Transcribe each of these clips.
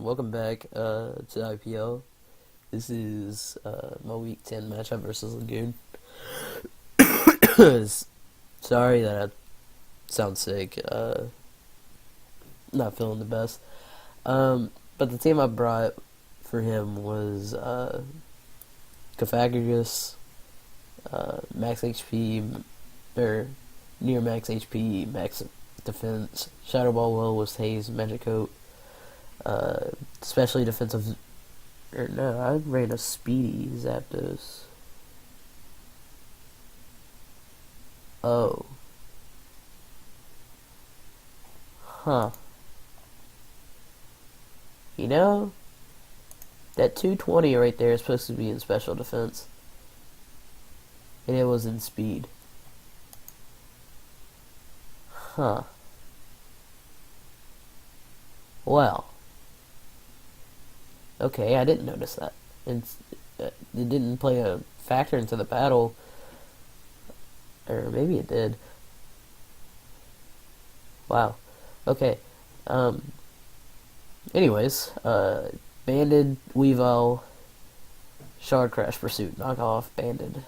Welcome back to IPL. This is my Week 10 matchup versus Lagoon. Sorry that I sound sick. Not feeling the best. But the team I brought for him was Kafagrius, max HP, or near max HP, max defense. Shadow Ball Will was Hayes, Magic Coat. Especially defensive. Or no, I ran a speedy Zapdos. Oh. Huh. You know, that 220 right there is supposed to be in special defense. And it was in speed. Huh. Well. Okay, I didn't notice that. It didn't play a factor into the battle. Or maybe it did. Wow. Okay. Anyways, Banded, Weavile, Shard Crash Pursuit, Knockoff, Banded.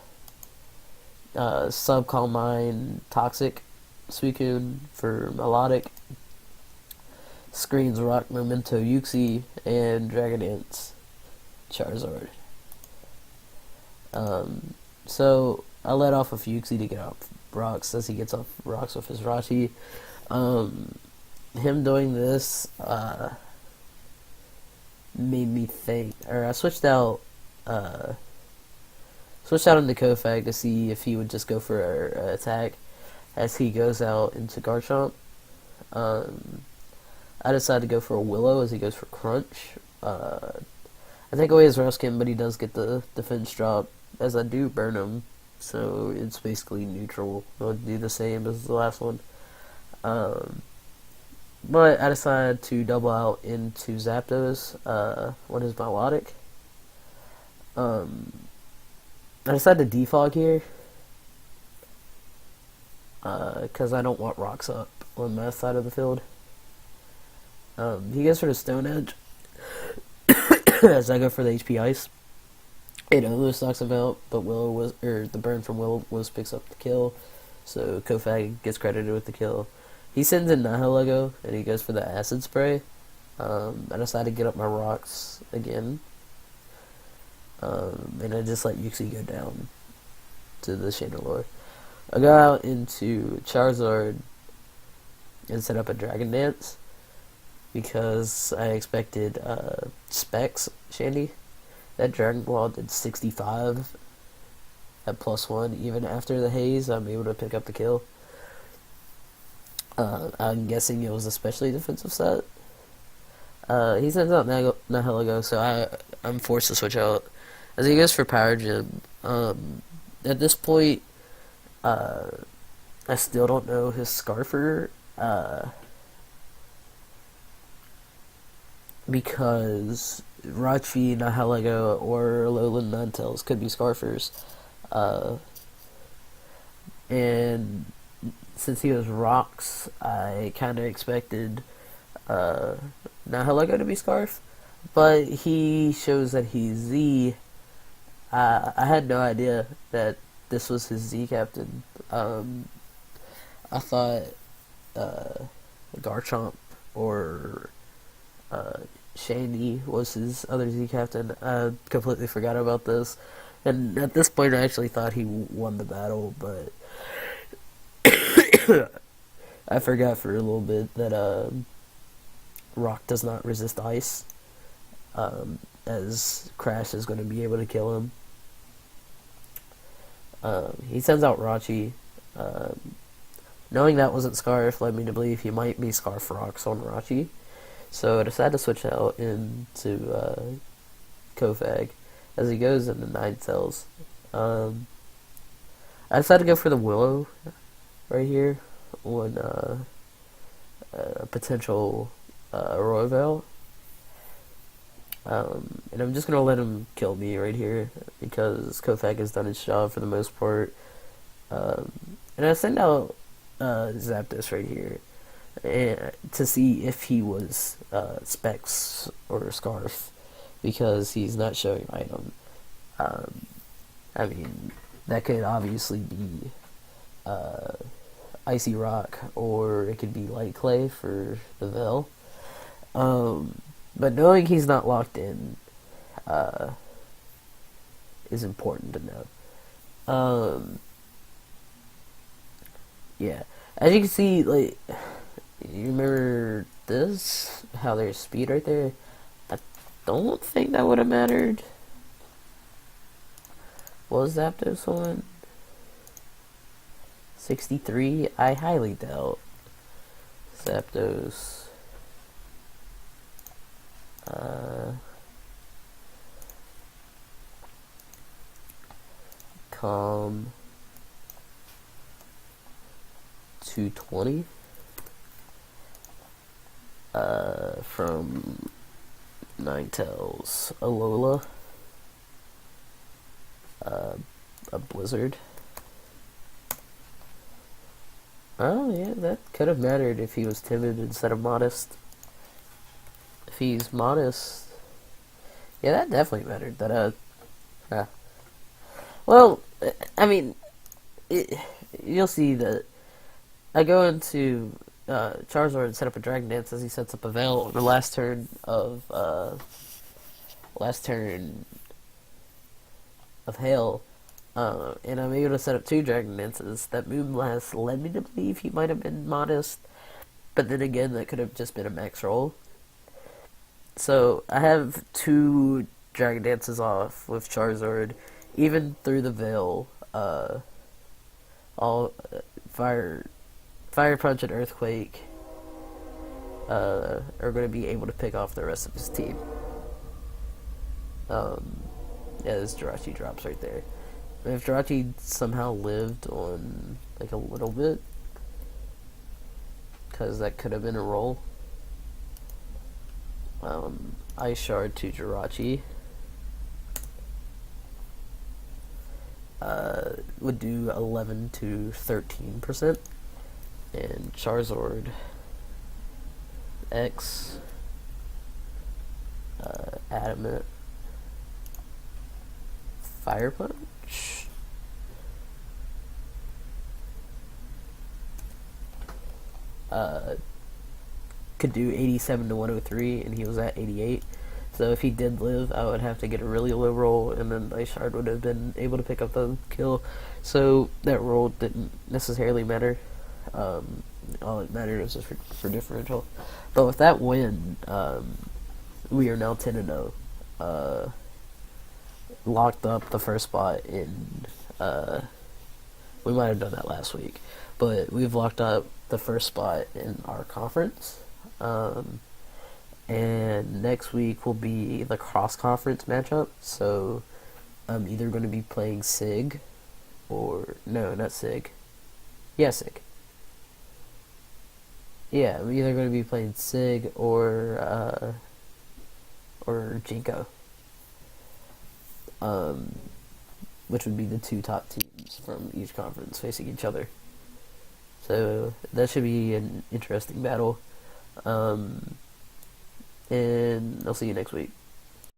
Calm Mind, Toxic, Suicune for Melodic. Screens Rock, Memento, Uxie, and Dragon Dance, Charizard. So I let off of Uxie to get off rocks as he gets off rocks with his Rachi. Him doing this made me think, or I switched out into Kofag to see if he would just go for an attack as he goes out into Garchomp. I decided to go for a Willow as he goes for Crunch. I take away his Ruskin, but he does get the defense drop as I do burn him, so it's basically neutral. I'll do the same as the last one. But I decided to double out into Zapdos on his Melodic. I decided to defog here because I don't want rocks up on my side of the field. He goes for the Stone Edge as I go for the HP Ice. It almost knocks him out, but the burn from Will picks up the kill, so Kofag gets credited with the kill. He sends in Nihilego, and he goes for the Acid Spray. I decide to get up my rocks again, and I just let Uxie go down to the Chandelure. I go out into Charizard and set up a Dragon Dance, because I expected Specs Shandy. That Dragon Ball did 65 at +1. Even after the haze, I'm able to pick up the kill. I'm guessing it was a specially defensive set. He sends out Nihilego, so I'm forced to switch out. As he goes for Power Gym, at this point, I still don't know his Scarfer. Because Rachi, Nihilego, or Alolan Ninetales could be Scarfers. And since he was Rocks, I kind of expected Nihilego to be Scarf. But he shows that he's Z. I had no idea that this was his Z captain. I thought Garchomp or Shandy was his other Z captain. I completely forgot about this, and at this point I actually thought he won the battle, but I forgot for a little bit that Rock does not resist ice, as Crash is going to be able to kill him. He sends out Rachi. Knowing that wasn't Scarf led me to believe he might be Scarf Rocks on Rachi. So I decided to switch out into Kofag as he goes into Ninetales. I decided to go for the Willow right here on a potential Royval. And I'm just going to let him kill me right here because Kofag has done his job for the most part. And I send out Zapdos right here. To see if he was Specs or Scarf because he's not showing item. Um, I mean, that could obviously be uh, Icy Rock, or it could be Light Clay for the Veil. But knowing he's not locked in uh, is important to know. Yeah, as you can see, like you remember this, how there's speed right there. I don't think that would have mattered. What was Zapdos one? 63? I highly doubt. Zapdos. Com 220 from Ninetales Alola, a Blizzard. Oh yeah, that could have mattered if he was timid instead of modest. If he's modest, yeah, that definitely mattered. Uh, well, I mean, you'll see that I go into Charizard and set up a Dragon Dance as he sets up a Veil on the last turn of Hail, and I'm able to set up two Dragon Dances. That Moonblast led me to believe he might have been modest, but then again, that could have just been a max roll. So I have two Dragon Dances off with Charizard, even through the Veil. All Fire Punch and Earthquake are going to be able to pick off the rest of his team. Yeah, this Jirachi drops right there. If Jirachi somehow lived on like a little bit, because that could have been a roll. Ice Shard to Jirachi would do 11 to 13%, and Charizard X Adamant Fire Punch. Could do 87 to 103, and he was at 88. So if he did live, I would have to get a really low roll, and then Ice Shard would have been able to pick up the kill. So that roll didn't necessarily matter. All it mattered was just for differential. But with that win, we are now 10-0. Locked up the first spot in. We might have done that last week, but we've locked up the first spot in our conference. And next week will be the cross-conference matchup. So I'm either going to be playing Sig, or no, not Sig. Yeah, Sig. Yeah, I'm either going to be playing Sig or Jinko. Which would be the two top teams from each conference facing each other. So that should be an interesting battle. And I'll see you next week.